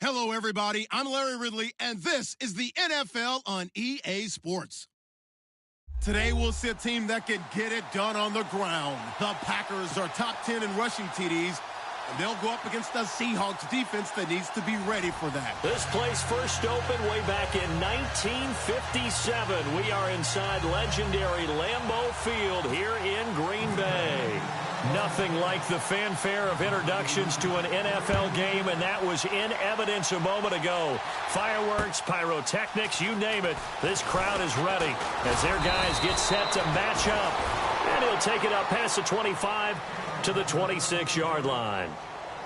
Hello, everybody. I'm Larry Ridley, and this is the NFL on EA Sports. Today, we'll see a team that can get it done on the ground. The Packers are top 10 in rushing TDs, and they'll go up against the Seahawks defense that needs to be ready for that. This place first opened way back in 1957. We are inside legendary Lambeau Field here in Green Bay. Nothing like the fanfare of introductions to an NFL game, and that was in evidence a moment ago. Fireworks, pyrotechnics, you name it. This crowd is ready as their guys get set to match up. And he'll take it up past the 25 to the 26-yard line.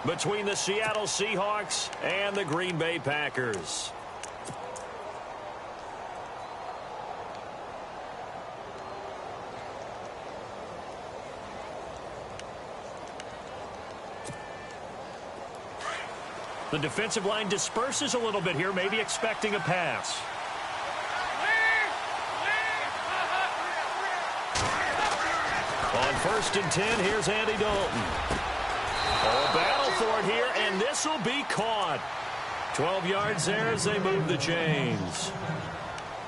Between the Seattle Seahawks and the Green Bay Packers. The defensive line disperses a little bit here, maybe expecting a pass. On 1st and 10, here's Andy Dalton. Oh, battle for it here, and this will be caught. 12 yards there as they move the chains.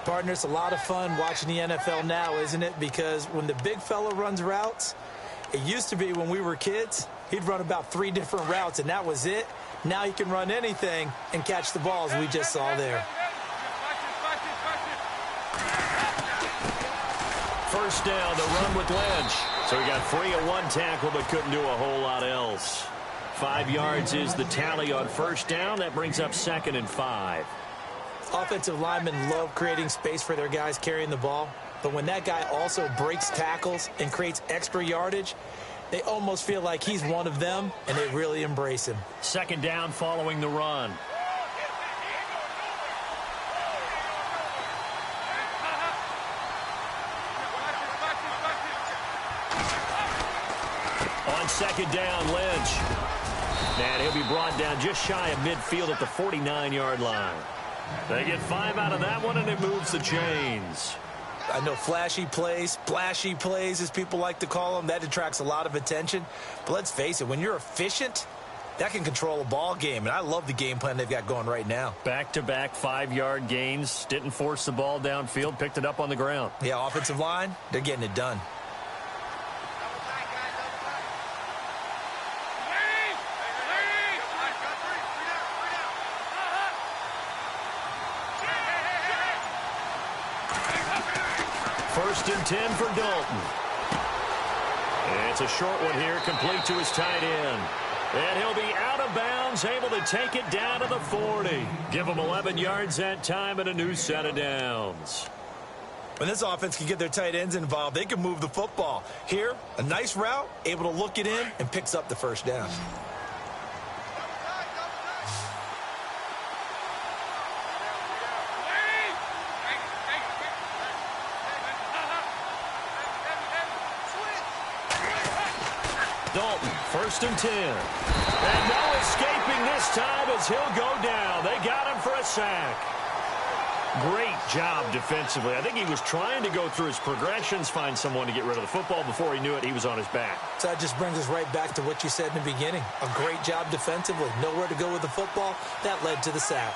Partner, it's a lot of fun watching the NFL now, isn't it? Because when the big fella runs routes, it used to be when we were kids, he'd run about 3 different routes, and that was it. Now he can run anything and catch the balls we just saw there. First down, the run with Lynch. So he got free of one tackle but couldn't do a whole lot else. 5 yards is the tally on first down. That brings up 2nd and 5. Offensive linemen love creating space for their guys carrying the ball. But when that guy also breaks tackles and creates extra yardage, they almost feel like he's one of them, and they really embrace him. 2nd down following the run. On 2nd down, Lynch. And he'll be brought down just shy of midfield at the 49-yard line. They get 5 out of that one, and it moves the chains. I know flashy plays, splashy plays, as people like to call them, that attracts a lot of attention. But let's face it, when you're efficient, that can control a ball game. And I love the game plan they've got going right now. Back-to-back 5-yard gains. Didn't force the ball downfield. Picked it up on the ground. Yeah, offensive line, they're getting it done. First and 10 for Dalton. And it's a short one here, complete to his tight end. And he'll be out of bounds, able to take it down to the 40. Give him 11 yards that time and a new set of downs. When this offense can get their tight ends involved, they can move the football. Here, a nice route, able to look it in, and picks up the first down. Dalton, 1st and 10. And no escaping this time as he'll go down. They got him for a sack. Great job defensively. I think he was trying to go through his progressions, find someone to get rid of the football. Before he knew it, he was on his back. So that just brings us right back to what you said in the beginning. A great job defensively. Nowhere to go with the football. That led to the sack.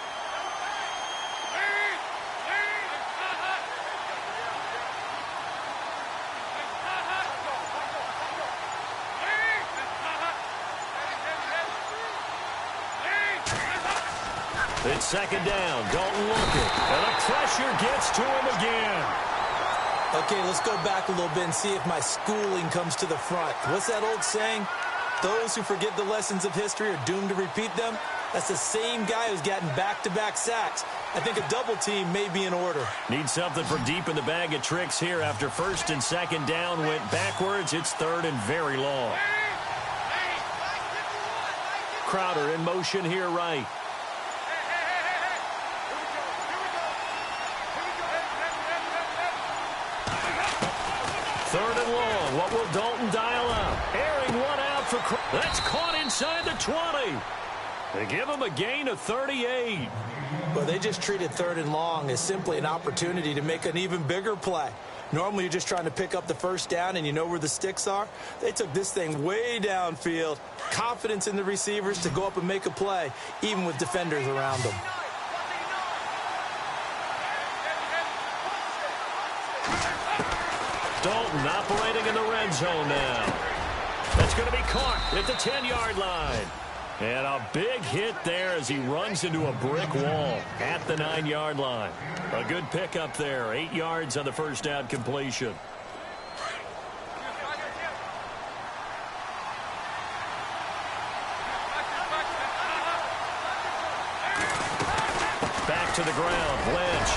It's 2nd down. Dalton looking. And the pressure gets to him again. Okay, let's go back a little bit and see if my schooling comes to the front. What's that old saying? Those who forget the lessons of history are doomed to repeat them. That's the same guy who's gotten back-to-back sacks. I think a double team may be in order. Need something from deep in the bag of tricks here. After 1st and 2nd down went backwards, it's 3rd and very long. Crowder in motion here right. Third and long. What will Dalton dial up? Airing one out for... That's caught inside the 20. They give him a gain of 38. Well, they just treated 3rd and long as simply an opportunity to make an even bigger play. Normally, you're just trying to pick up the first down and you know where the sticks are. They took this thing way downfield. Confidence in the receivers to go up and make a play, even with defenders around them. Dalton operating in the red zone now. That's going to be caught at the 10-yard line. And a big hit there as he runs into a brick wall at the 9-yard line. A good pickup there. 8 yards on the first down completion. Back to the ground. Lynch.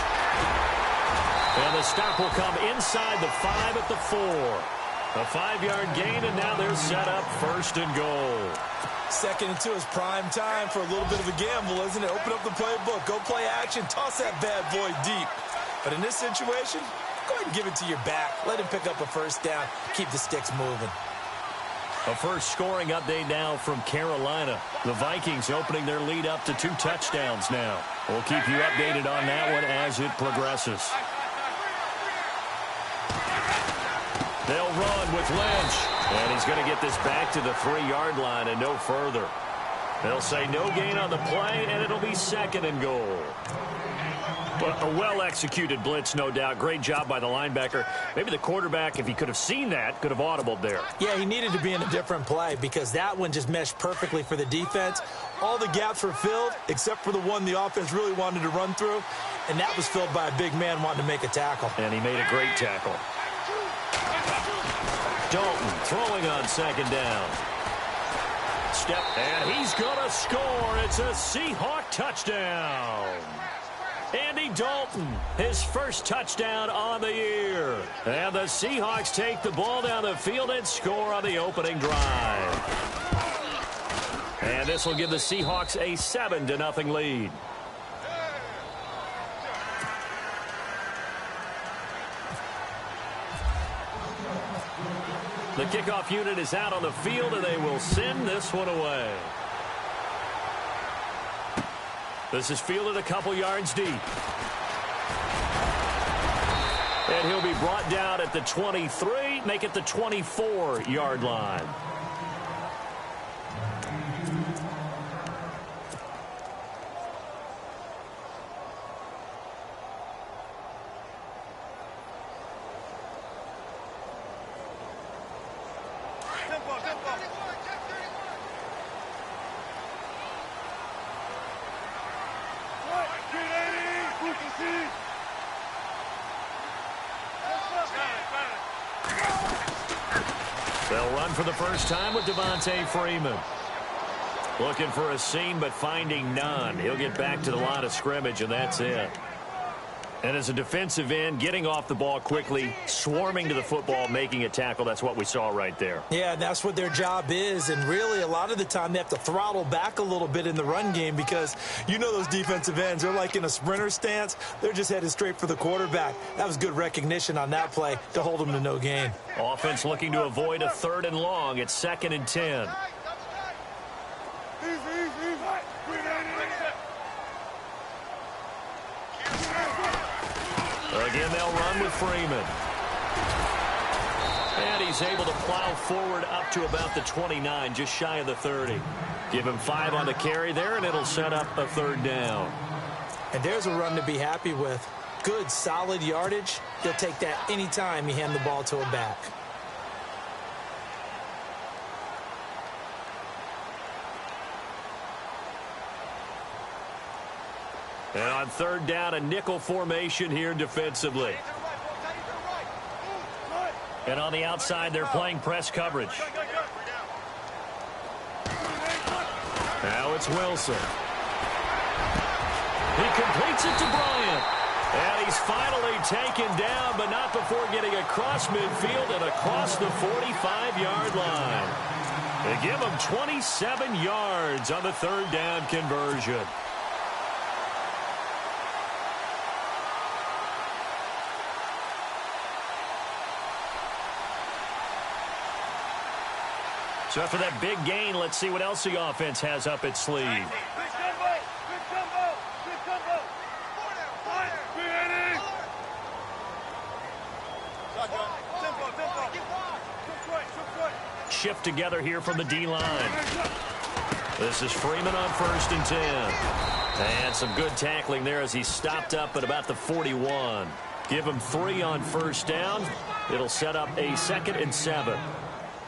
And the stop will come inside the 5 at the 4. A 5-yard gain, and now they're set up 1st and goal. 2nd and 2 is prime time for a little bit of a gamble, isn't it? Open up the playbook, go play action, toss that bad boy deep. But in this situation, go ahead and give it to your back. Let him pick up a first down, keep the sticks moving. A first scoring update now from Carolina. The Vikings opening their lead up to 2 touchdowns now. We'll keep you updated on that one as it progresses. They'll run with Lynch. And he's going to get this back to the 3-yard line and no further. They'll say no gain on the play, and it'll be 2nd and goal. But a well-executed blitz, no doubt. Great job by the linebacker. Maybe the quarterback, if he could have seen that, could have audibled there. Yeah, he needed to be in a different play because that one just meshed perfectly for the defense. All the gaps were filled except for the one the offense really wanted to run through, and that was filled by a big man wanting to make a tackle. And he made a great tackle. Dalton throwing on 2nd down. Step, and he's going to score. It's a Seahawk touchdown. Andy Dalton, his first touchdown on the year. And the Seahawks take the ball down the field and score on the opening drive. And this will give the Seahawks a 7-0 lead. The kickoff unit is out on the field, and they will send this one away. This is fielded a couple yards deep. And he'll be brought down at the 23, make it the 24-yard line. They'll run for the first time with Devontae Freeman. Looking for a seam, but finding none. He'll get back to the line of scrimmage, and that's it. And as a defensive end, getting off the ball quickly, swarming to the football, making a tackle, that's what we saw right there. Yeah, that's what their job is, and really a lot of the time they have to throttle back a little bit in the run game because you know those defensive ends, they're like in a sprinter stance. They're just headed straight for the quarterback. That was good recognition on that play to hold them to no gain. Offense looking to avoid a 3rd and long. It's 2nd and 10. Again, they'll run with Freeman. And he's able to plow forward up to about the 29, just shy of the 30. Give him 5 on the carry there, and it'll set up a 3rd down. And there's a run to be happy with. Good, solid yardage. He'll take that anytime you hand the ball to a back. And on 3rd down, a nickel formation here defensively. And on the outside, they're playing press coverage. Now it's Wilson. He completes it to Bryant. And he's finally taken down, but not before getting across midfield and across the 45-yard line. They give him 27 yards on the 3rd down conversion. So after that big gain, let's see what else the offense has up its sleeve. shift together here from the D-line. This is Freeman on 1st and 10. And some good tackling there as he stopped up at about the 41. Give him 3 on 1st down. It'll set up a 2nd and 7.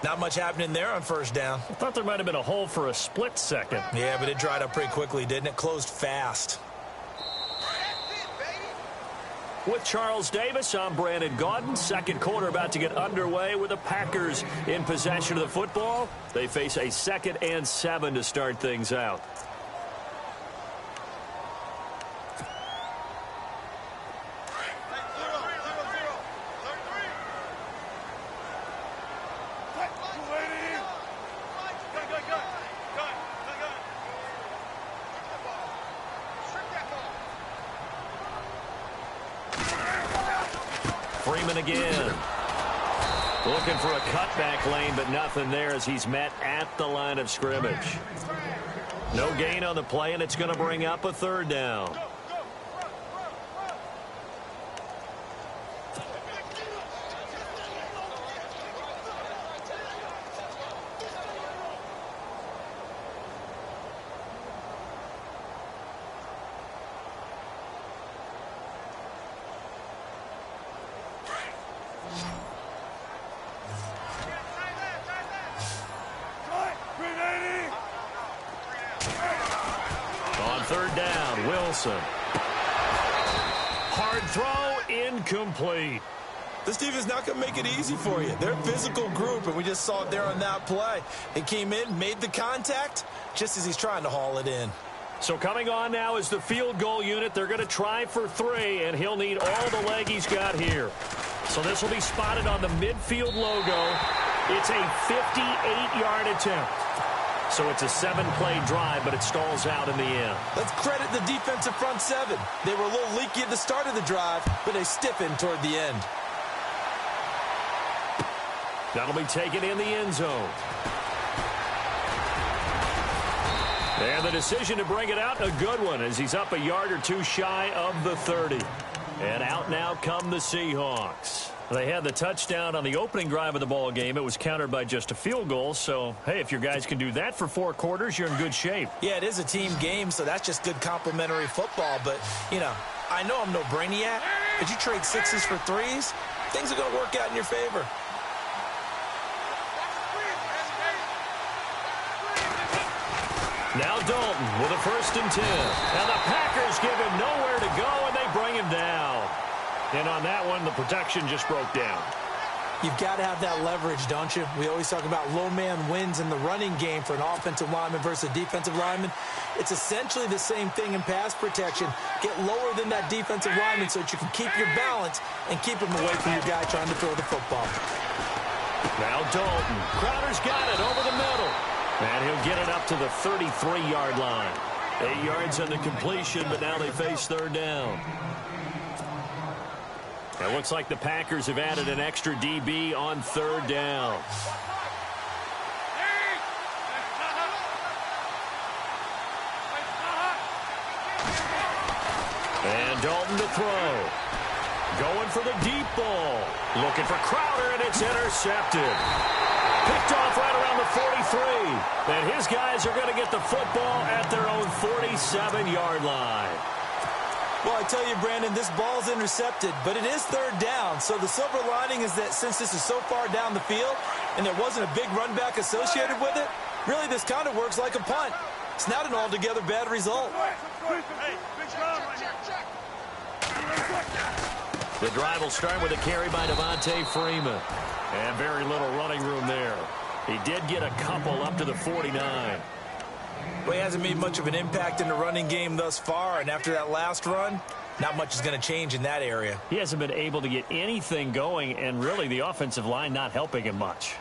Not much happening there on 1st down. I thought there might have been a hole for a split second. Yeah, but it dried up pretty quickly, didn't it? Closed fast. With Charles Davis, I'm Brandon Gaudin. Second quarter about to get underway with the Packers in possession of the football. They face a 2nd and 7 to start things out. Freeman again. Looking for a cutback lane, but nothing there as he's met at the line of scrimmage. No gain on the play, and it's going to bring up a 3rd down. On 3rd down, Wilson. Hard throw, incomplete. This defense not going to make it easy for you. They're a physical group, and we just saw it there on that play. He came in, made the contact, just as he's trying to haul it in. So coming on now is the field goal unit. They're going to try for 3, and he'll need all the leg he's got here. So this will be spotted on the midfield logo. It's a 58-yard attempt. So it's a 7-play drive, but it stalls out in the end. Let's credit the defensive front 7. They were a little leaky at the start of the drive, but they stiffened toward the end. That'll be taken in the end zone. And the decision to bring it out, a good one, as he's up a yard or 2 shy of the 30. And out now come the Seahawks. They had the touchdown on the opening drive of the ball game. It was countered by just a field goal. So, hey, if your guys can do that for 4 quarters, you're in good shape. Yeah, it is a team game, so that's just good complimentary football. But, you know, I know I'm no brainiac, but you trade 6s for 3s, things are going to work out in your favor. Now Dalton with a 1st and 10. And the Packers give him nowhere to go, and they bring him down. And on that one, the protection just broke down. You've got to have that leverage, don't you? We always talk about low man wins in the running game for an offensive lineman versus a defensive lineman. It's essentially the same thing in pass protection. Get lower than that defensive lineman so that you can keep your balance and keep him away from your guy trying to throw the football. Now Dalton. Crowder's got it over the middle. And he'll get it up to the 33-yard line. 8 yards on the completion, but now they face 3rd down. It looks like the Packers have added an extra DB on 3rd down. And Dalton to throw. Going for the deep ball. Looking for Crowder, and it's intercepted. Picked off right around the 43. And his guys are going to get the football at their own 47-yard line. Well, I tell you, Brandon, this ball's intercepted, but it is 3rd down. So the silver lining is that since this is so far down the field and there wasn't a big run back associated with it, really this kind of works like a punt. It's not an altogether bad result. The drive will start with a carry by Devontae Freeman. And very little running room there. He did get a couple up to the 49. Well, he hasn't made much of an impact in the running game thus far, and after that last run, not much is going to change in that area. He hasn't been able to get anything going, and really the offensive line not helping him much.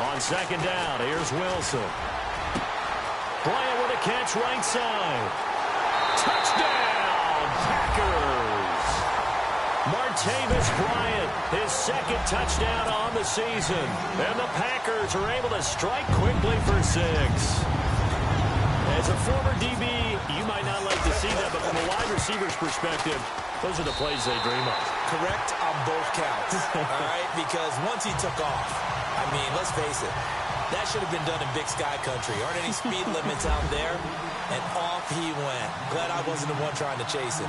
On 2nd down, here's Wilson. Bryant with a catch right side. Touchdown, Packers! Martavis Bryant, his 2nd touchdown on the season. And the Packers are able to strike quickly for 6. As a former DB, you might not like to see that, but from a wide receiver's perspective, those are the plays they dream of. Correct on both counts, all right? Because once he took off, I mean, let's face it, that should have been done in Big Sky Country. Aren't any speed limits out there? And off he went. Glad I wasn't the one trying to chase him.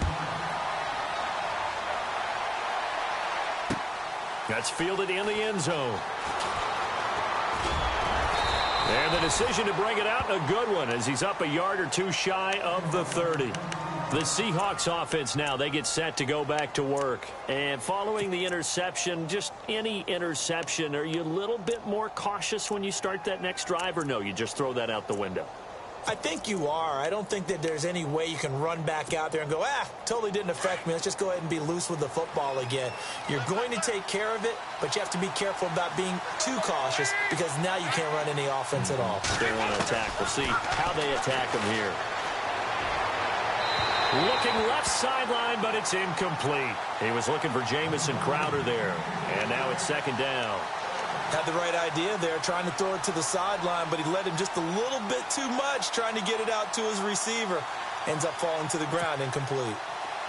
That's fielded in the end zone. And the decision to bring it out, a good one, as he's up a yard or two shy of the 30. The Seahawks offense now, they get set to go back to work. And following the interception, just any interception, are you a little bit more cautious when you start that next drive, or no, you just throw that out the window? I think you are. I don't think that there's any way you can run back out there and go, totally didn't affect me. Let's just go ahead and be loose with the football again. You're going to take care of it, but you have to be careful about being too cautious because now you can't run any offense at all. They want to attack. We'll see how they attack them here. Looking left sideline, but it's incomplete. He was looking for Jamison Crowder there, and now it's second down. Had the right idea there, trying to throw it to the sideline, but he led him just a little bit too much, trying to get it out to his receiver. Ends up falling to the ground, incomplete.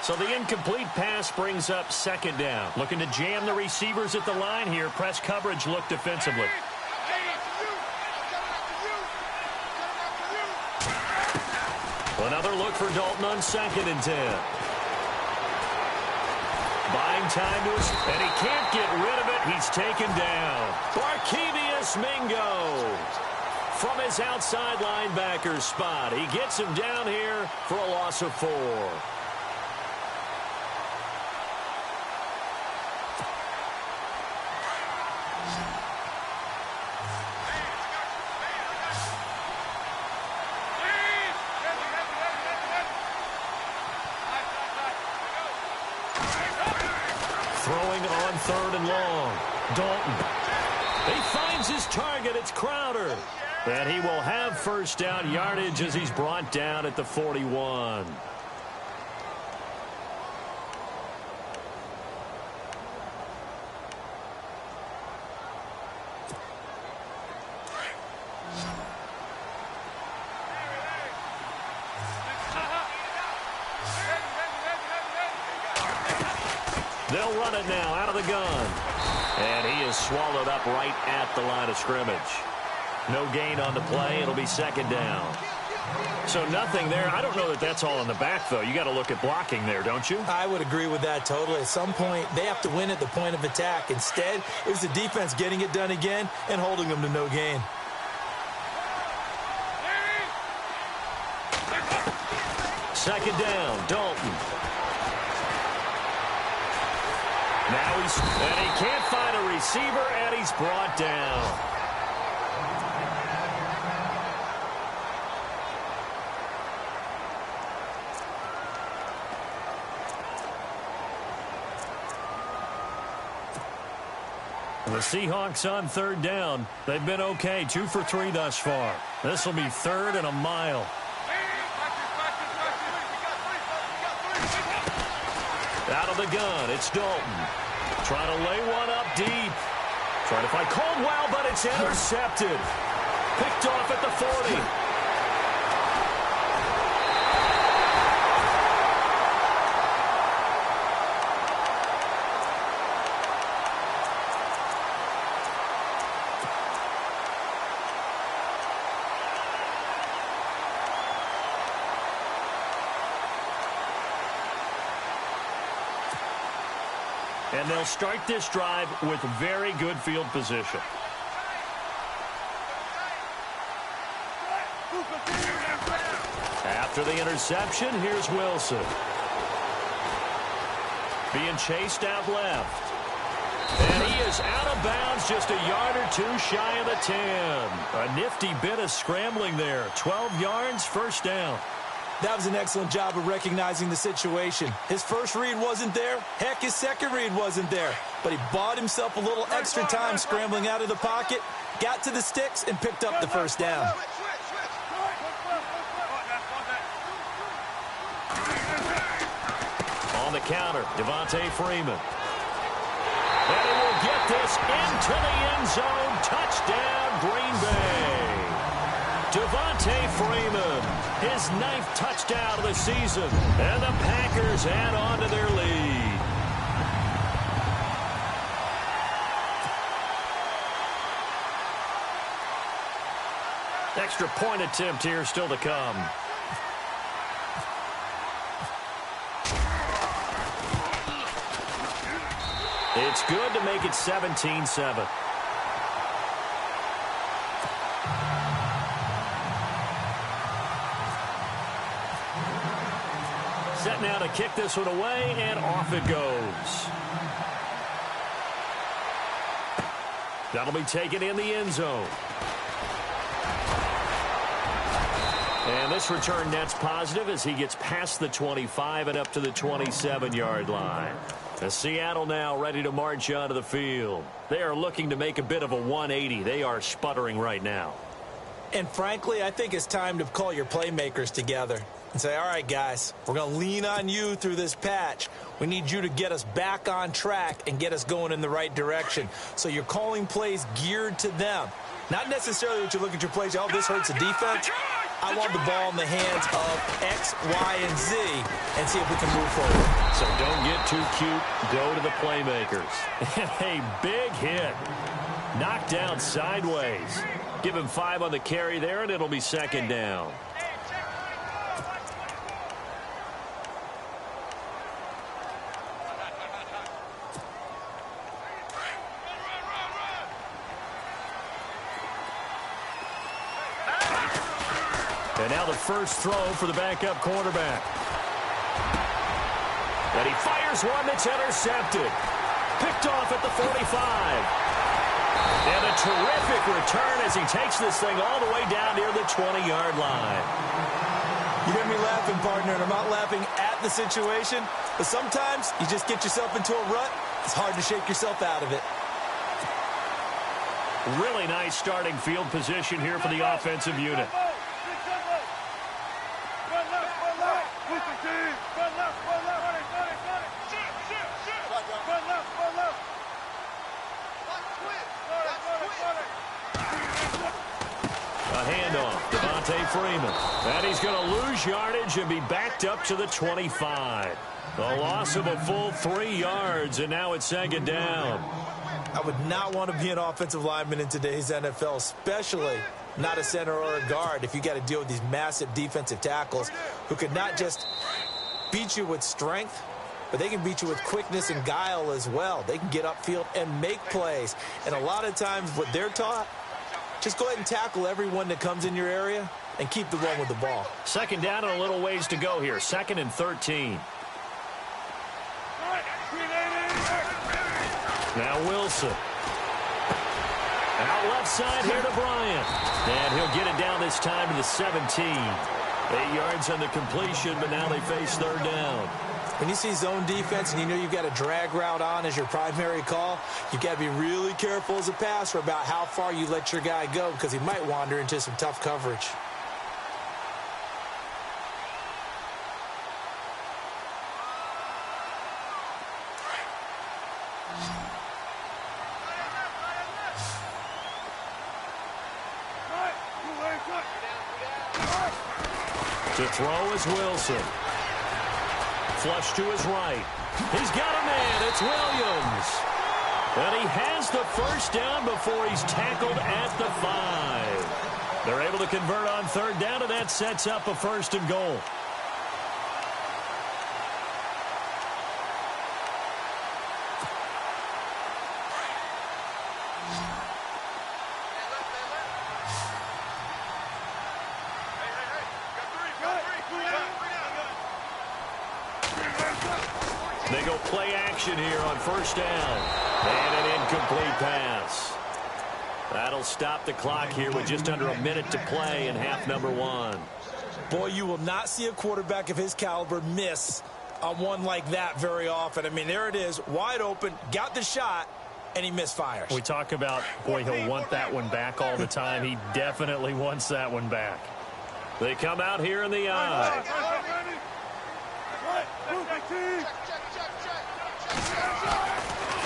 So the incomplete pass brings up second down. Looking to jam the receivers at the line here. Press coverage look defensively. Another look for Dalton on 2nd and 10. Buying time to his, and he can't get rid of it. He's taken down. Barkevious Mingo from his outside linebacker spot. He gets him down here for a loss of 4. Throwing on 3rd and long. Dalton. He finds his target. It's Crowder. And he will have first down yardage as he's brought down at the 41. They'll run it now out of the gun. And he is swallowed up right at the line of scrimmage. No gain on the play. It'll be second down. So nothing there. I don't know that that's all in the back, though. You got to look at blocking there, don't you? I would agree with that totally. At some point, they have to win at the point of attack. Instead, it was the defense getting it done again and holding them to no gain. Second down, Dalton. Now and he can't find a receiver, and he's brought down. The Seahawks on 3rd down. They've been okay, 2 for 3 thus far. This will be 3rd and a mile. Out of the gun, it's Dalton. Trying to lay one up deep. Trying to find Caldwell, but it's intercepted. Picked off at the 40. And they'll start this drive with very good field position. After the interception, here's Wilson. Being chased out left. And he is out of bounds just a yard or two shy of the 10. A nifty bit of scrambling there. 12 yards, first down. That was an excellent job of recognizing the situation. His first read wasn't there. Heck, his second read wasn't there. But he bought himself a little extra time scrambling out of the pocket, got to the sticks, and picked up the first down. On the counter, Devontae Freeman. And he will get this into the end zone. Touchdown, Green Bay. Devontae Freeman. His 9th touchdown of the season. And the Packers add on to their lead. Extra point attempt here still to come. It's good to make it 17-7. Set now to kick this one away, and off it goes. That'll be taken in the end zone. And this return net's positive as he gets past the 25 and up to the 27-yard line. As Seattle now ready to march onto the field. They are looking to make a bit of a 180. They are sputtering right now. And frankly, I think it's time to call your playmakers together and say, all right, guys, we're going to lean on you through this patch. We need you to get us back on track and get us going in the right direction. So you're calling plays geared to them. Not necessarily that you look at your plays, oh, this hurts the defense. I want the ball in the hands of X, Y, and Z and see if we can move forward. So don't get too cute. Go to the playmakers. And a big hit. Knocked down sideways. Give him 5 on the carry there, and it'll be second down. And now the first throw for the backup quarterback. And he fires one that's intercepted. Picked off at the 45. And a terrific return as he takes this thing all the way down near the 20-yard line. You hear me laughing, partner, and I'm not laughing at the situation, but sometimes you just get yourself into a rut. It's hard to shake yourself out of it. Really nice starting field position here for the offensive unit. A handoff, Devontae Freeman. And he's going to lose yardage and be backed up to the 25. A loss of a full 3 yards, and now it's second down. I would not want to be an offensive lineman in today's NFL, especially not a center or a guard, if you got to deal with these massive defensive tackles who could not just beat you with strength, but they can beat you with quickness and guile as well. They can get upfield and make plays. And a lot of times what they're taught, just go ahead and tackle everyone that comes in your area and keep the one with the ball. Second down and a little ways to go here. 2nd and 13. Now Wilson. Out left side here to Bryant. And he'll get it down this time to the 17. 8 yards on the completion, but now they face third down. When you see zone defense and you know you've got a drag route on as your primary call, you've got to be really careful as a passer about how far you let your guy go because he might wander into some tough coverage. To throw is Wilson. Flush to his right. He's got a man. It's Williams. And he has the first down before he's tackled at the 5. They're able to convert on third down, and that sets up a 1st and goal. They go play action here on first down. And an incomplete pass. That'll stop the clock here with just under a minute to play in half number 1. Boy, you will not see a quarterback of his caliber miss on one like that very often. I mean, there it is, wide open, got the shot, and he misfires. We talk about, boy, he'll want that one back all the time. He definitely wants that one back. They come out here in the eye.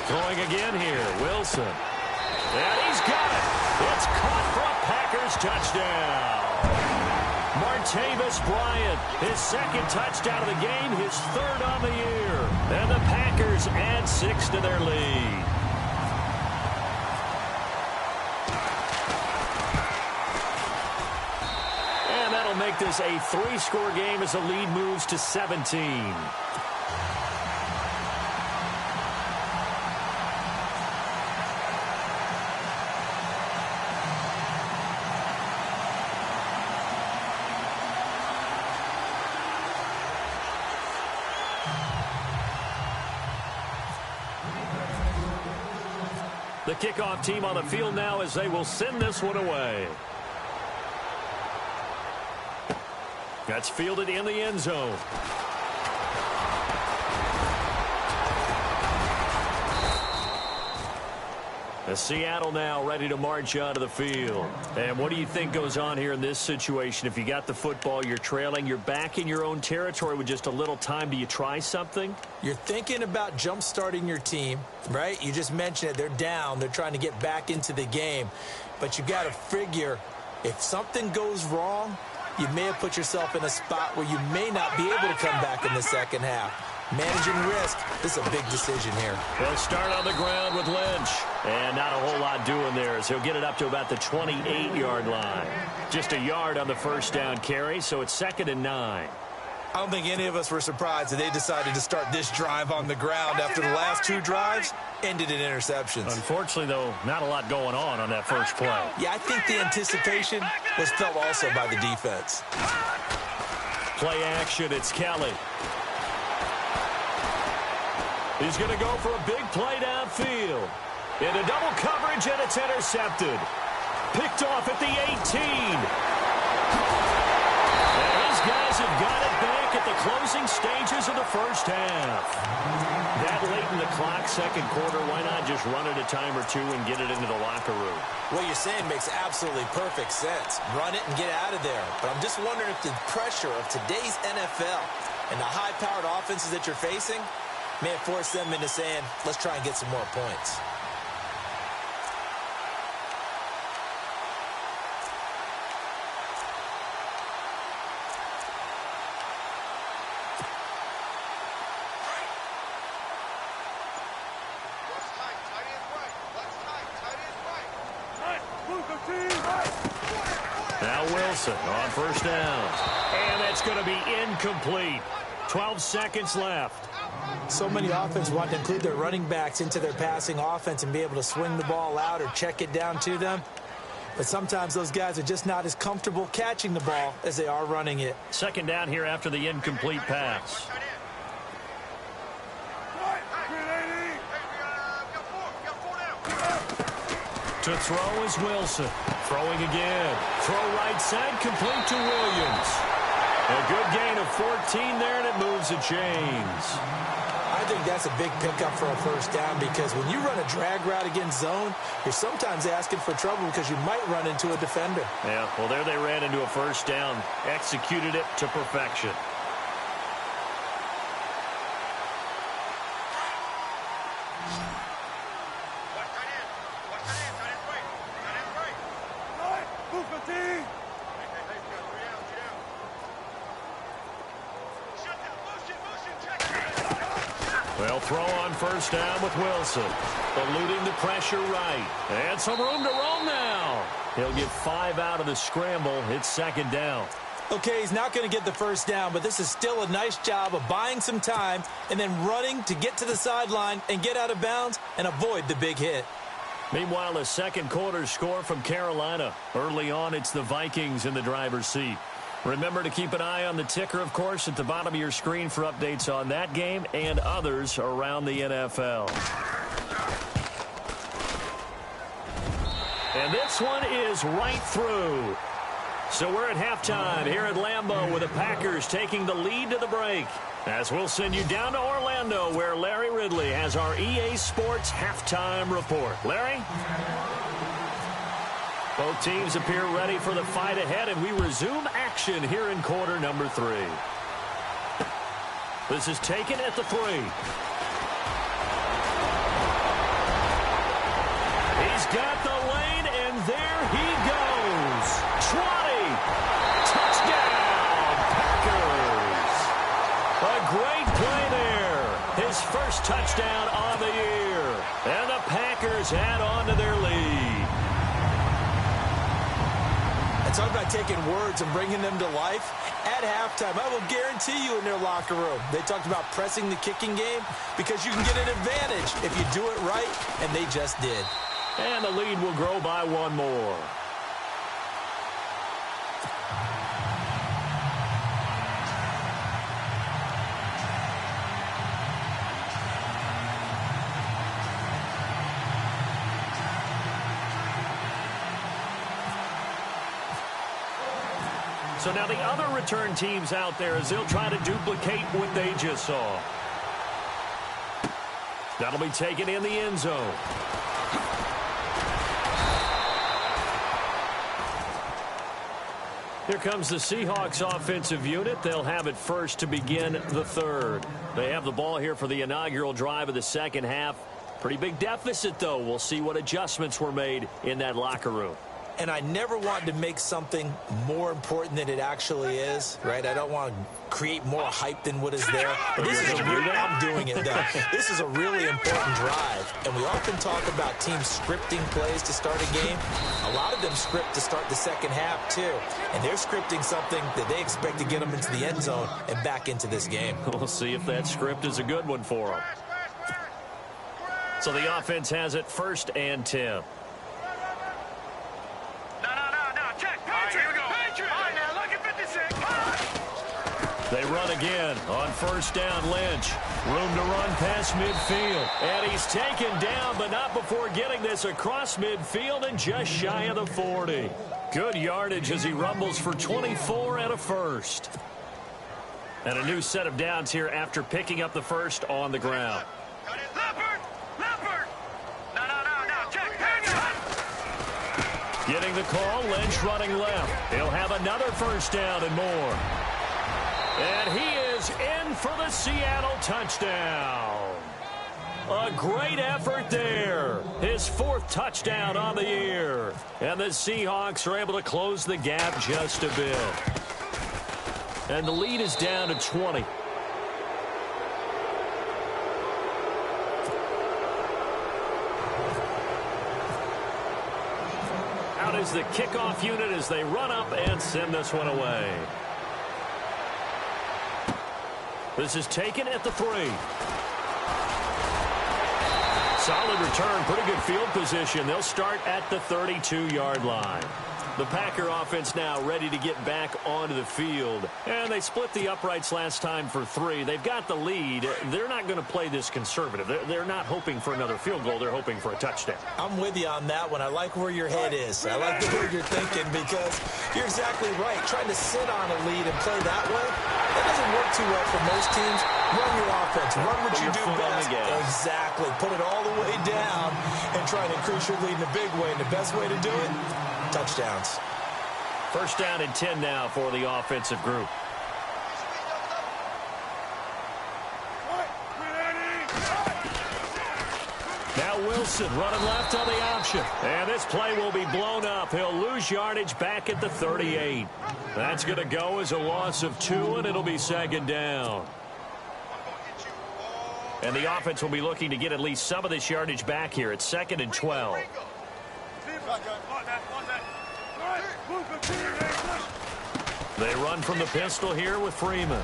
Throwing again here, Wilson. And he's got it. It's caught for a Packers touchdown. Martavis Bryant, his second touchdown of the game, his third on the year. And the Packers add 6 to their lead. And that'll make this a 3-score game as the lead moves to 17. The kickoff team on the field now as they will send this one away. That's fielded in the end zone. The Seattle now ready to march onto the field. And what do you think goes on here in this situation? If you got the football, you're trailing, you're back in your own territory with just a little time. Do you try something? You're thinking about jump-starting your team, right? You just mentioned it. They're down. They're trying to get back into the game. But you got to figure if something goes wrong, you may have put yourself in a spot where you may not be able to come back in the second half. Managing risk, this is a big decision here. They'll start on the ground with Lynch. And not a whole lot doing there, so he'll get it up to about the 28-yard line. Just a yard on the first down carry, so it's 2nd and 9. I don't think any of us were surprised that they decided to start this drive on the ground after the last 2 drives ended in interceptions. Unfortunately, though, not a lot going on that first play. Yeah, I think the anticipation was felt also by the defense. Play action, it's Kelly. He's going to go for a big play downfield. Into double coverage, and it's intercepted. Picked off at the 18. And these guys have got it back at the closing stages of the first half. That late in the clock, second quarter, why not just run it a time or two and get it into the locker room? What you're saying makes absolutely perfect sense. Run it and get out of there. But I'm just wondering if the pressure of today's NFL and the high-powered offenses that you're facing may have forced them into saying, let's try and get some more points. Now Wilson on first down. And that's going to be incomplete. 12 seconds left. So many offenses want to include their running backs into their passing offense and be able to swing the ball out or check it down to them. But sometimes those guys are just not as comfortable catching the ball as they are running it. Second down here after the incomplete pass. To throw is Wilson. Throwing again. Throw right side, complete to Williams. A good gain of 14 there, and it moves the chains. I think that's a big pickup for a first down because when you run a drag route against zone, you're sometimes asking for trouble because you might run into a defender. Yeah, well, there they ran into a first down. Executed it to perfection. Well, throw on first down with Wilson. Eluding the pressure right. And some room to roam now. He'll get 5 out of the scramble. It's second down. Okay, he's not going to get the first down, but this is still a nice job of buying some time and then running to get to the sideline and get out of bounds and avoid the big hit. Meanwhile, a second quarter score from Carolina. Early on, it's the Vikings in the driver's seat. Remember to keep an eye on the ticker, of course, at the bottom of your screen for updates on that game and others around the NFL. And this one is right through. So we're at halftime here at Lambeau with the Packers taking the lead to the break. As we'll send you down to Orlando where Larry Ridley has our EA Sports halftime report. Larry? Both teams appear ready for the fight ahead, and we resume action here in quarter number 3. This is taken at the 3. He's got the lane, and there he goes. 20. Touchdown. Packers add on to their lead. And talk about taking words and bringing them to life. At halftime, I will guarantee you in their locker room, they talked about pressing the kicking game because you can get an advantage if you do it right, and they just did. And the lead will grow by one more. So now the other return teams out there as they'll try to duplicate what they just saw. That'll be taken in the end zone. Here comes the Seahawks offensive unit. They'll have it first to begin the third. They have the ball here for the inaugural drive of the second half. Pretty big deficit, though. We'll see what adjustments were made in that locker room. And I never wanted to make something more important than it actually is, right? I don't want to create more hype than what is there. But this is I'm doing it, though. This is a really important drive. And we often talk about teams scripting plays to start a game. A lot of them script to start the second half, too. And they're scripting something that they expect to get them into the end zone and back into this game. We'll see if that script is a good one for them. So the offense has it first and 10. They run again on first down. Lynch. Room to run past midfield. And he's taken down, but not before getting this across midfield and just shy of the 40. Good yardage as he rumbles for 24 and a first. And a new set of downs here after picking up the first on the ground. Getting the call, Lynch running left. He'll have another first down and more. And he is in for the Seattle touchdown. A great effort there. His fourth touchdown on the year. And the Seahawks are able to close the gap just a bit. And the lead is down to 20. Out is the kickoff unit as they run up and send this one away. This is taken at the 3. Solid return, pretty good field position. They'll start at the 32-yard line. The Packer offense now ready to get back onto the field. And they split the uprights last time for 3. They've got the lead. They're not going to play this conservative. They're not hoping for another field goal. They're hoping for a touchdown. I'm with you on that one. I like where your head is. I like the way you're thinking because you're exactly right. Trying to sit on a lead and play that way, that doesn't work too well for most teams. Run your offense. Run what you do best. Exactly. Put it all the way down and try to increase your lead in a big way. And the best way to do it, touchdowns. First down and 10 now for the offensive group. Now Wilson running left on the option. And this play will be blown up. He'll lose yardage back at the 38. That's going to go as a loss of 2, and it'll be second down. And the offense will be looking to get at least some of this yardage back here. It's 2nd and 12. They run from the pistol here with Freeman.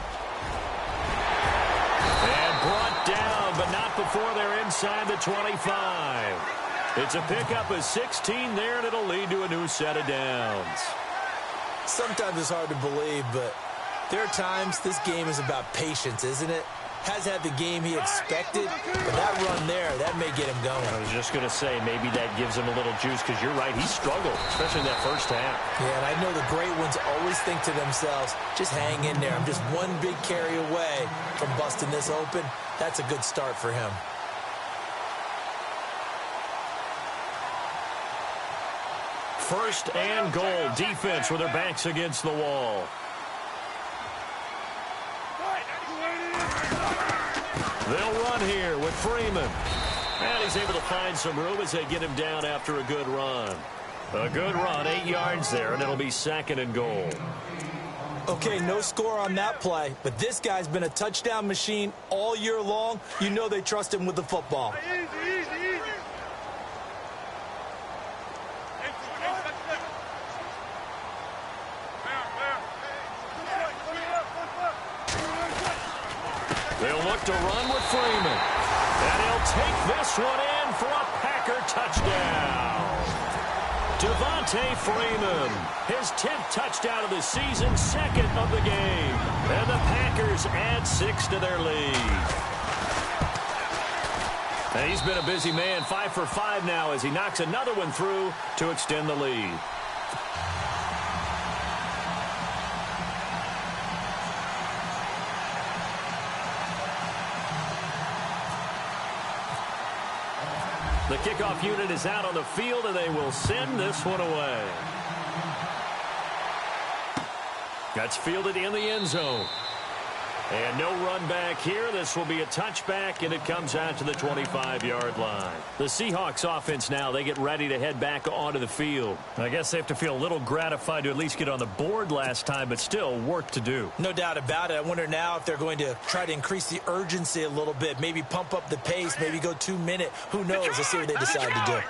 And brought down, but not before they're inside the 25. It's a pickup of 16 there, and it'll lead to a new set of downs. Sometimes it's hard to believe, but there are times this game is about patience, isn't it? Has had the game he expected, but that run there, that may get him going. I was just going to say, maybe that gives him a little juice, because you're right, he struggled, especially in that first half. Yeah, and I know the great ones always think to themselves, just hang in there. I'm just one big carry away from busting this open. That's a good start for him. First and goal, defense with their backs against the wall. They'll run here with Freeman. And he's able to find some room as they get him down after a good run. A good run, 8 yards there, and it'll be 2nd and goal. Okay, no score on that play, but this guy's been a touchdown machine all year long. You know they trust him with the football. They'll look to run with Freeman. And he'll take this one in for a Packer touchdown. Devontae Freeman, his 10th touchdown of the season, 2nd of the game. And the Packers add 6 to their lead. And he's been a busy man, 5 for 5 now as he knocks another one through to extend the lead. The kickoff unit is out on the field, and they will send this one away. That's fielded in the end zone. And no run back here. This will be a touchback, and it comes out to the 25-yard line. The Seahawks offense now, they get ready to head back onto the field. I guess they have to feel a little gratified to at least get on the board last time, but still work to do. No doubt about it. I wonder now if they're going to try to increase the urgency a little bit, maybe pump up the pace, maybe go 2-minute. Who knows? Let's see what they decide to do.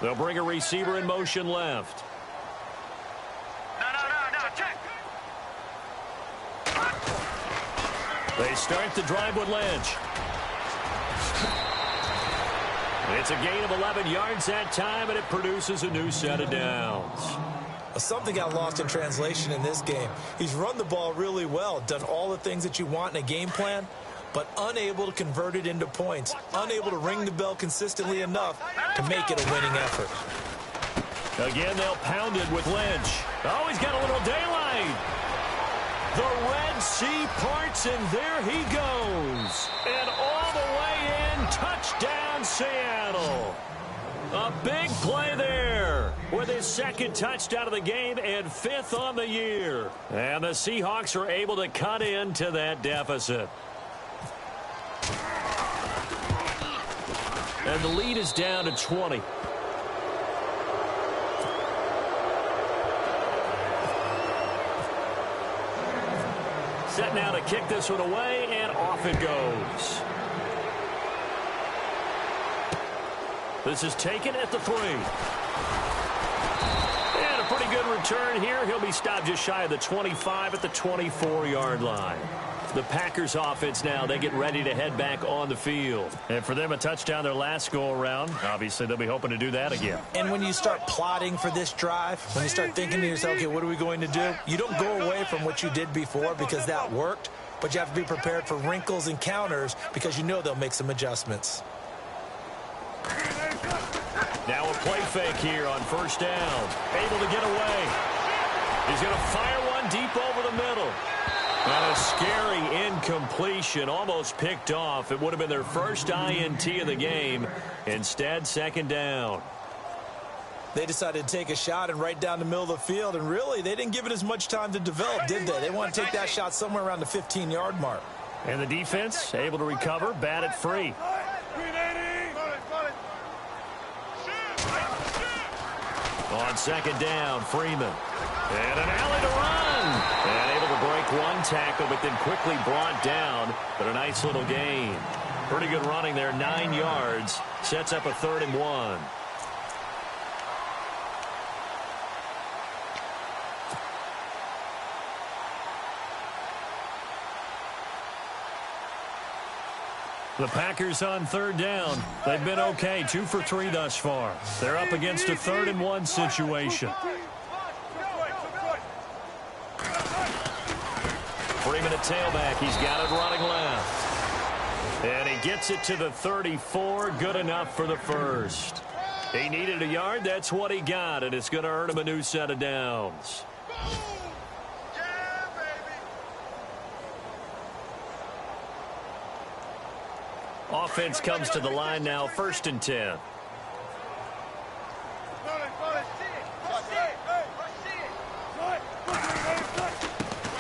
They'll bring a receiver in motion left. They start the drive with Lynch. It's a gain of 11 yards that time, and it produces a new set of downs. Something got lost in translation in this game. He's run the ball really well, done all the things that you want in a game plan, but unable to convert it into points, unable to ring the bell consistently enough to make it a winning effort. Again, they'll pound it with Lynch. Oh, he's got a little daylight. The Red Sea parts, and there he goes. And all the way in, touchdown Seattle. A big play there with his 2nd touchdown of the game and 5th on the year. And the Seahawks are able to cut into that deficit. And the lead is down to 20. Set now to kick this one away, and off it goes. This is taken at the 3. And a pretty good return here. He'll be stopped just shy of the 25 at the 24-yard line. The Packers offense now, they get ready to head back on the field. And for them, a touchdown their last go-around. Obviously, they'll be hoping to do that again. And when you start plotting for this drive, when you start thinking to yourself, okay, what are we going to do? You don't go away from what you did before because that worked, but you have to be prepared for wrinkles and counters because you know they'll make some adjustments. Now a play fake here on first down. Able to get away. He's going to fire one deep over the middle. And a scary incompletion, almost picked off. It would have been their first INT of the game. Instead, 2nd down. They decided to take a shot and right down the middle of the field, and really, they didn't give it as much time to develop, did they? They want to take that shot somewhere around the 15-yard mark. And the defense able to recover, bat it free. On 2nd down, Freeman. And an alley to run. And able to break one tackle, but then quickly brought down. But a nice little gain. Pretty good running there, 9 yards. Sets up a 3rd and 1. The Packers on 3rd down. They've been okay, 2 for 3 thus far. They're up against a 3rd and 1 situation. Freeman at tailback. He's got it running left. And he gets it to the 34. Good enough for the first. He needed a yard. That's what he got, and it's going to earn him a new set of downs. Offense comes to the line now, 1st and 10.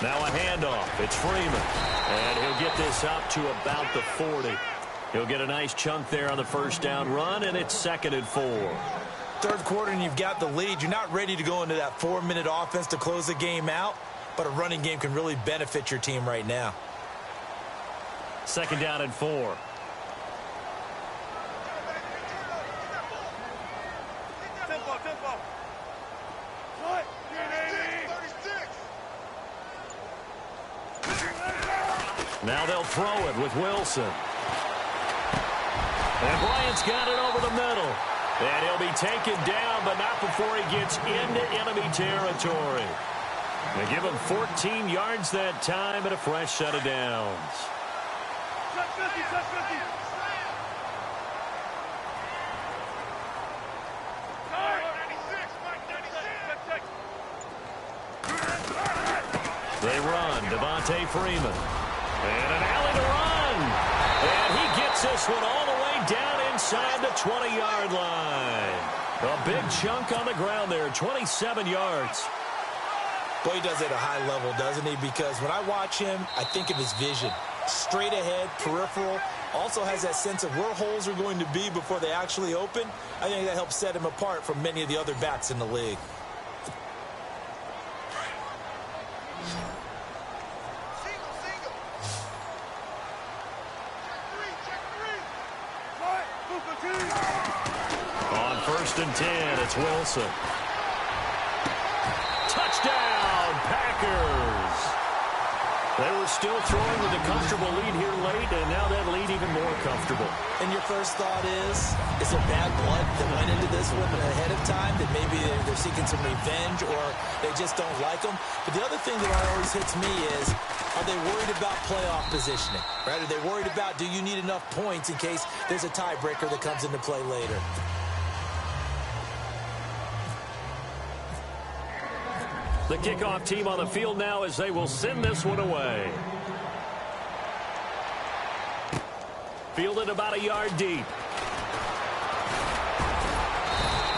Now a handoff. It's Freeman. And he'll get this up to about the 40. He'll get a nice chunk there on the first down run, and it's 2nd and 4. 3rd quarter, and you've got the lead. You're not ready to go into that 4-minute offense to close the game out, but a running game can really benefit your team right now. 2nd down and 4. Now they'll throw it with Wilson. And Bryant's got it over the middle. And he'll be taken down, but not before he gets into enemy territory. They give him 14 yards that time and a fresh set of downs. They run. Devontae Freeman. And an alley to run. And he gets this one all the way down inside the 20-yard line. A big chunk on the ground there, 27 yards. Boy, he does it at a high level, doesn't he? Because when I watch him, I think of his vision. Straight ahead, peripheral. Also has that sense of where holes are going to be before they actually open. I think that helps set him apart from many of the other backs in the league. On 1st and 10, it's Wilson. Touchdown, Packers. They were still throwing with a comfortable lead here late, and now that lead even more comfortable. And your first thought is there bad blood that went into this one ahead of time, that maybe they're seeking some revenge or they just don't like them? But the other thing that always hits me is, are they worried about playoff positioning? Right? Are they worried about, do you need enough points in case there's a tiebreaker that comes into play later? The kickoff team on the field now as they will send this one away. Fielded about a yard deep.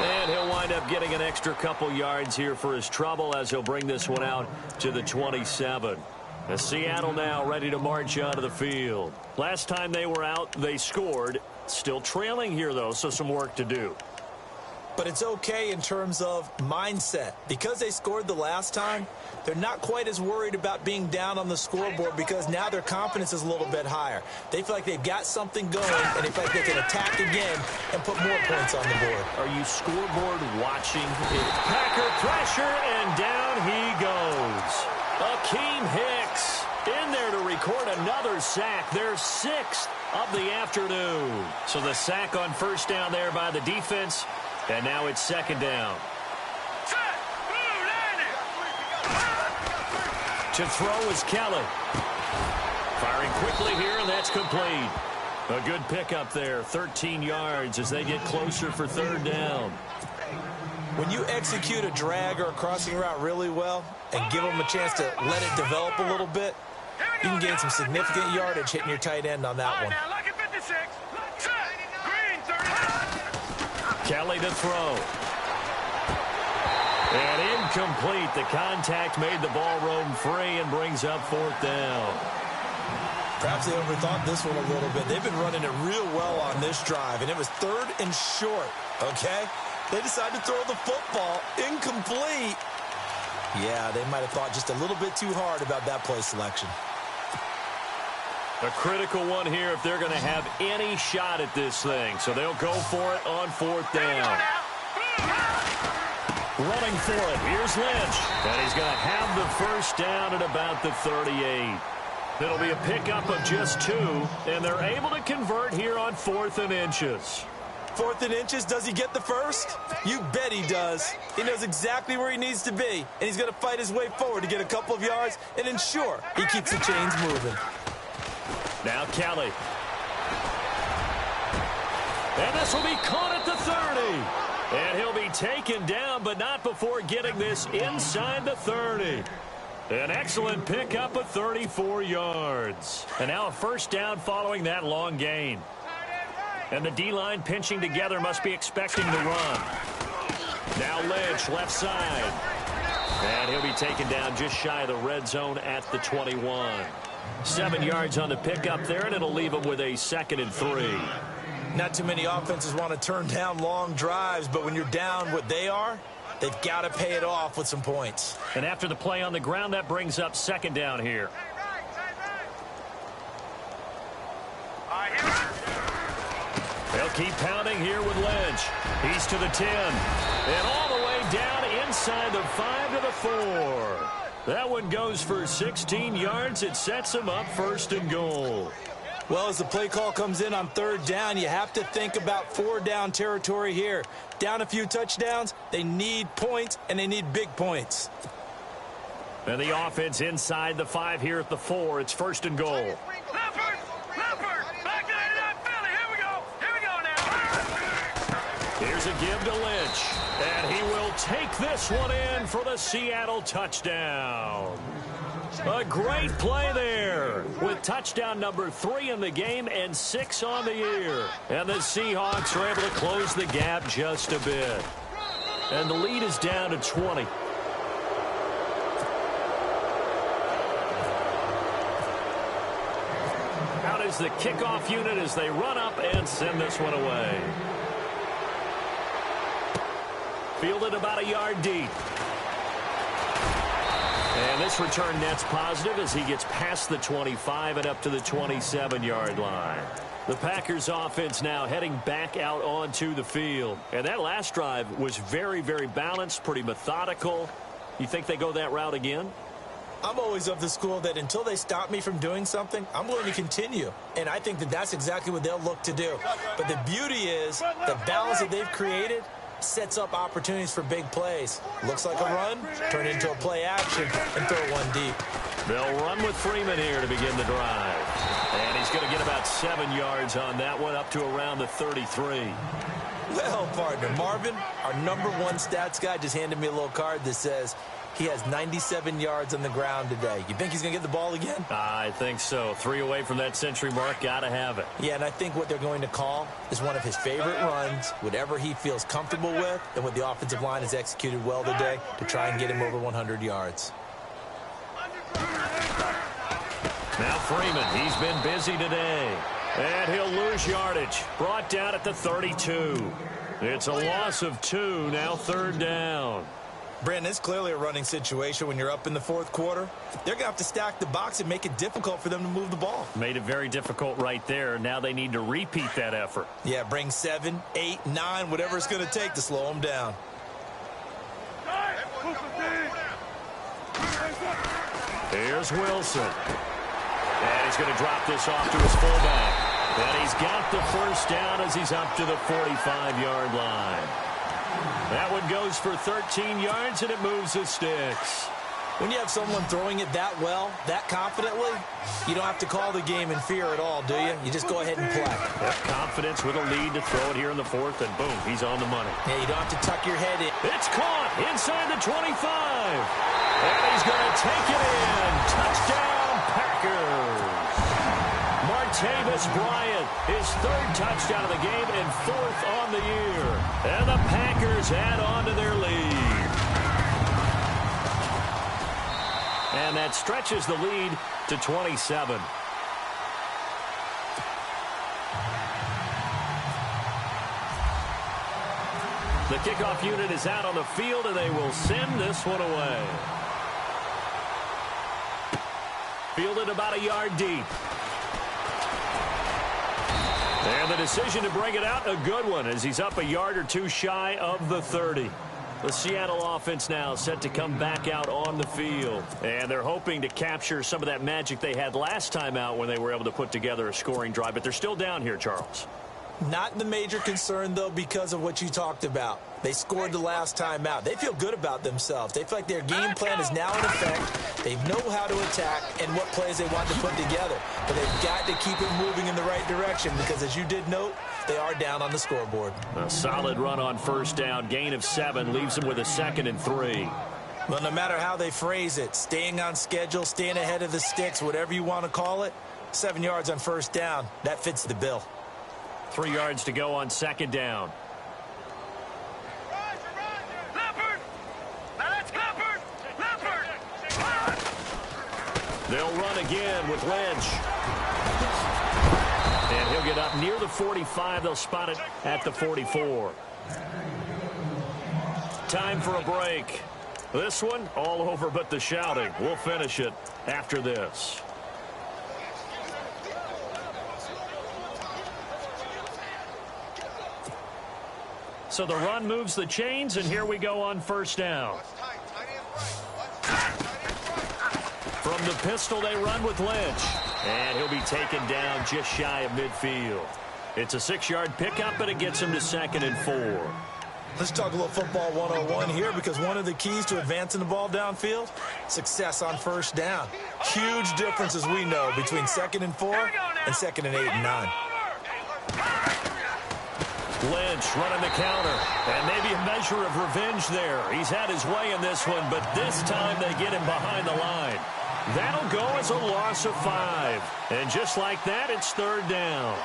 And he'll wind up getting an extra couple yards here for his trouble as he'll bring this one out to the 27. As Seattle now ready to march onto the field. Last time they were out, they scored. Still trailing here, though, so some work to do. But it's okay in terms of mindset. Because they scored the last time, they're not quite as worried about being down on the scoreboard because now their confidence is a little bit higher. They feel like they've got something going, and they feel like they can attack again and put more points on the board. Are you scoreboard watching? Packer pressure, and down he goes. Akeem Hicks in there to record another sack. Their 6th of the afternoon. So the sack on first down there by the defense. And now it's 2nd down. To throw is Kelly. Firing quickly here, and that's complete. A good pickup there, 13 yards as they get closer for 3rd down. When you execute a drag or a crossing route really well and give them a chance to let it develop a little bit, you can gain some significant yardage hitting your tight end on that one. Kelly to throw. And incomplete. The contact made the ball roam free and brings up 4th down. Perhaps they overthought this one a little bit. They've been running it real well on this drive, and it was 3rd and short, okay? They decided to throw the football incomplete. Yeah, they might have thought just a little bit too hard about that play selection. A critical one here if they're going to have any shot at this thing. So they'll go for it on 4th down. Running for it. Here's Lynch. And he's going to have the first down at about the 38. It'll be a pickup of just 2. And they're able to convert here on 4th and inches. 4th and inches, does he get the first? You bet he does. He knows exactly where he needs to be. And he's going to fight his way forward to get a couple of yards and ensure he keeps the chains moving. Now Kelly. And this will be caught at the 30. And he'll be taken down, but not before getting this inside the 30. An excellent pickup of 34 yards. And now a first down following that long gain. And the D-line pinching together must be expecting the run. Now Lynch, left side. And he'll be taken down just shy of the red zone at the 21. 7 yards on the pickup there, and it'll leave him with a 2nd and 3. Not too many offenses want to turn down long drives, but when you're down what they are, they've got to pay it off with some points. And after the play on the ground, that brings up 2nd down here. They'll keep pounding here with Lynch. He's to the 10. And all the way down inside the 5 to the 4. That one goes for 16 yards. It sets him up 1st and goal. Well, as the play call comes in on 3rd down, you have to think about 4-down territory here. Down a few touchdowns, they need points, and they need big points. And the offense inside the 5 here at the 4. It's 1st and goal. Leopard! Back to that Philly. Here we go now. Here's a give to Lynch. And he will take this one in for the Seattle touchdown. A great play there with touchdown number 3 in the game and 6 on the year. And the Seahawks are able to close the gap just a bit. And the lead is down to 20. Out is the kickoff unit as they run up and send this one away. Fielded about a yard deep. And this return net's positive as he gets past the 25 and up to the 27-yard line. The Packers offense now heading back out onto the field. And that last drive was very, very balanced, pretty methodical. You think they go that route again? I'm always of the school that until they stop me from doing something, I'm going to continue. And I think that that's exactly what they'll look to do. But the beauty is the balance that they've created sets up opportunities for big plays. Looks like a run, turn into a play action, and throw one deep. They'll run with Freeman here to begin the drive. And he's going to get about 7 yards on that one, up to around the 33. Well, partner, Marvin, our #1 stats guy, just handed me a little card that says he has 97 yards on the ground today. You think he's going to get the ball again? I think so. 3 away from that century mark. Got to have it. Yeah, and I think what they're going to call is one of his favorite runs, whatever he feels comfortable with, and what the offensive line has executed well today to try and get him over 100 yards. Now Freeman, he's been busy today. And he'll lose yardage. Brought down at the 32. It's a loss of 2, now 3rd down. Brandon, it's clearly a running situation when you're up in the 4th quarter. They're going to have to stack the box and make it difficult for them to move the ball. Made it very difficult right there. Now they need to repeat that effort. Yeah, bring 7, 8, 9, whatever it's going to take to slow them down. Here's Wilson. And he's going to drop this off to his fullback. And he's got the 1st down as he's up to the 45-yard line. That one goes for 13 yards, and it moves the sticks. When you have someone throwing it that well, that confidently, you don't have to call the game in fear at all, do you? You just go ahead and play. Yep, confidence with a lead to throw it here in the 4th, and boom, he's on the money. Yeah, you don't have to tuck your head in. It's caught inside the 25. And he's going to take it in. Touchdown, Packers. Martavis Bryant, his 3rd touchdown of the game and 4th on the year. And the Packers add on to their lead. And that stretches the lead to 27. The kickoff unit is out on the field, and they will send this one away. Fielded about a yard deep. And the decision to bring it out, a good one, as he's up a yard or 2 shy of the 30. The Seattle offense now set to come back out on the field. And they're hoping to capture some of that magic they had last time out when they were able to put together a scoring drive. But they're still down here, Charles. Not the major concern, though, because of what you talked about. They scored the last time out. They feel good about themselves. They feel like their game plan is now in effect. They know how to attack and what plays they want to put together. But they've got to keep it moving in the right direction because, as you did note, they are down on the scoreboard. A solid run on 1st down. Gain of 7 leaves them with a 2nd and 3. Well, no matter how they phrase it, staying on schedule, staying ahead of the sticks, whatever you want to call it, 7 yards on 1st down, that fits the bill. 3 yards to go on 2nd down. They'll run again with Lynch. And he'll get up near the 45. They'll spot it at the 44. Time for a break. This one all over but the shouting. We'll finish it after this. So the run moves the chains, and here we go on 1st down. From the pistol, they run with Lynch. And he'll be taken down just shy of midfield. It's a 6-yard pickup, and it gets him to 2nd and 4. Let's talk a little football 101 here, because one of the keys to advancing the ball downfield, success on first down. Huge difference, as we know, between 2nd and 4 and 2nd and 8 and 9. Lynch running the counter, and maybe a measure of revenge there. He's had his way in this one, but this time they get him behind the line. That'll go as a loss of 5. And just like that, it's 3rd down.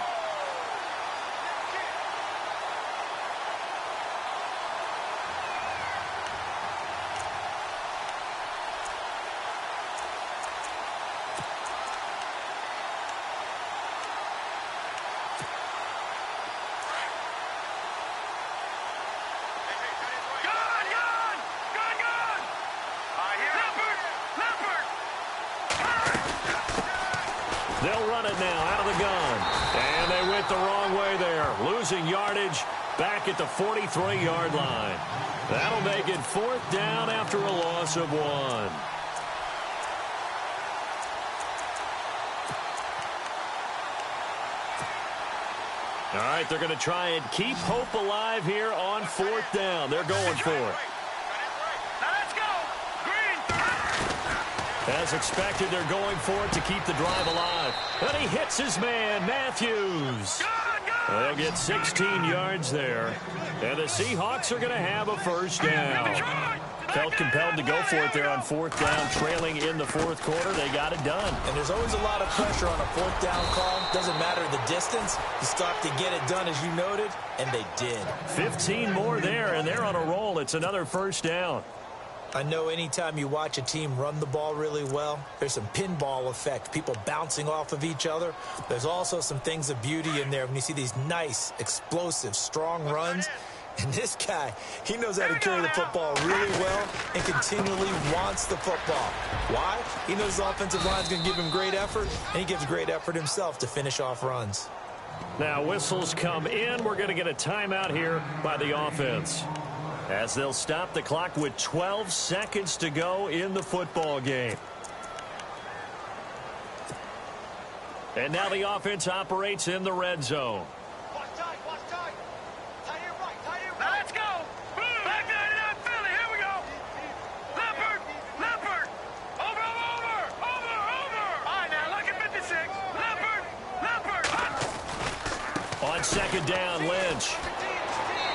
They'll run it now out of the gun. And they went the wrong way there. Losing yardage back at the 43-yard line. That'll make it 4th down after a loss of 1. All right, they're going to try and keep hope alive here on 4th down. They're going for it. As expected, they're going for it to keep the drive alive. And he hits his man, Matthews. They'll get 16 yards there. And the Seahawks are going to have a 1st down. Felt compelled to go for it there on 4th down, trailing in the 4th quarter. They got it done. And there's always a lot of pressure on a 4th down call. Doesn't matter the distance. You stop to get it done, as you noted, and they did. 15 more there, and they're on a roll. It's another 1st down. I know anytime you watch a team run the ball really well, there's some pinball effect, people bouncing off of each other. There's also some things of beauty in there when you see these nice, explosive, strong runs. And this guy, he knows how to carry the football really well and continually wants the football. Why? He knows the offensive line's going to give him great effort, and he gives great effort himself to finish off runs. Now whistles come in. We're going to get a timeout here by the offense, as they'll stop the clock with 12 seconds to go in the football game. And now the offense operates in the red zone. Watch tight, watch tight. Tight here right, tight here right. Now let's go. Back 99 Philly, here we go. Leopard, Leopard. Over. All right, now look at 56. Leopard. On 2nd down, Lynch.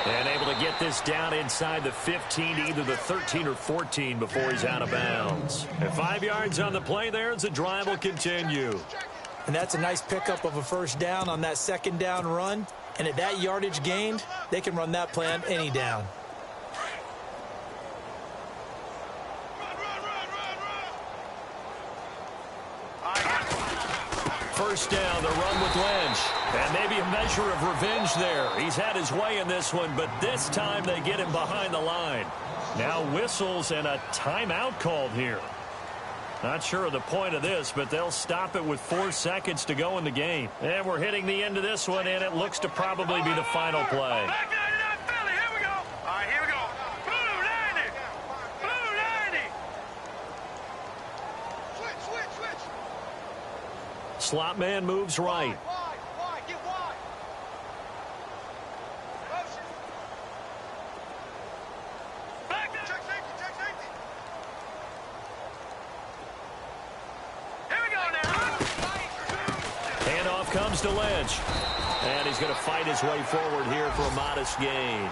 And able to get this down inside the 15 to either the 13 or 14 before he's out of bounds. And 5 yards on the play there as the drive will continue. And that's a nice pickup of a 1st down on that 2nd down run. And at that yardage gained, they can run that play on any down. First down, the run with Lynch. And maybe a measure of revenge there. He's had his way in this one, but this time they get him behind the line. Now whistles and a timeout called here. Not sure of the point of this, but they'll stop it with 4 seconds to go in the game. And we're hitting the end of this one, and it looks to probably be the final play. Back 99 Philly, here we go. All right, here we go. Blue 90. Blue 90. Switch. Slot man moves right. Wide, get wide. Motion. Back there. Check safety. Here we go now. Handoff comes to Lynch. And he's going to fight his way forward here for a modest gain.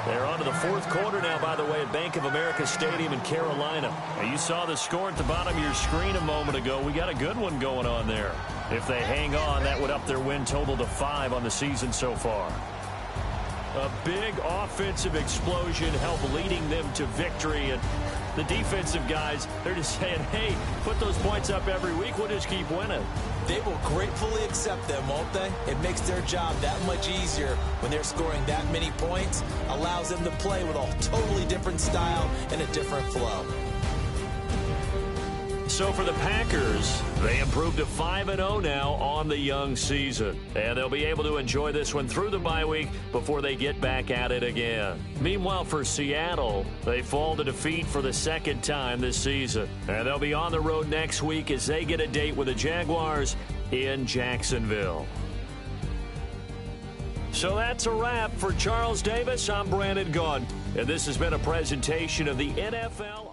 They're on to the 4th quarter now, by the way, at Bank of America Stadium in Carolina. Now, you saw the score at the bottom of your screen a moment ago. We got a good one going on there. If they hang on, that would up their win total to 5 on the season so far. A big offensive explosion helped leading them to victory. And the defensive guys, they're just saying, hey, put those points up every week. We'll just keep winning. They will gratefully accept them, won't they? It makes their job that much easier when they're scoring that many points. Allows them to play with a totally different style and a different flow. So for the Packers, they improved to 5-0 now on the young season. And they'll be able to enjoy this one through the bye week before they get back at it again. Meanwhile, for Seattle, they fall to defeat for the second time this season. And they'll be on the road next week as they get a date with the Jaguars in Jacksonville. So that's a wrap. For Charles Davis, I'm Brandon Gaudin. And this has been a presentation of the NFL.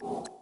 you.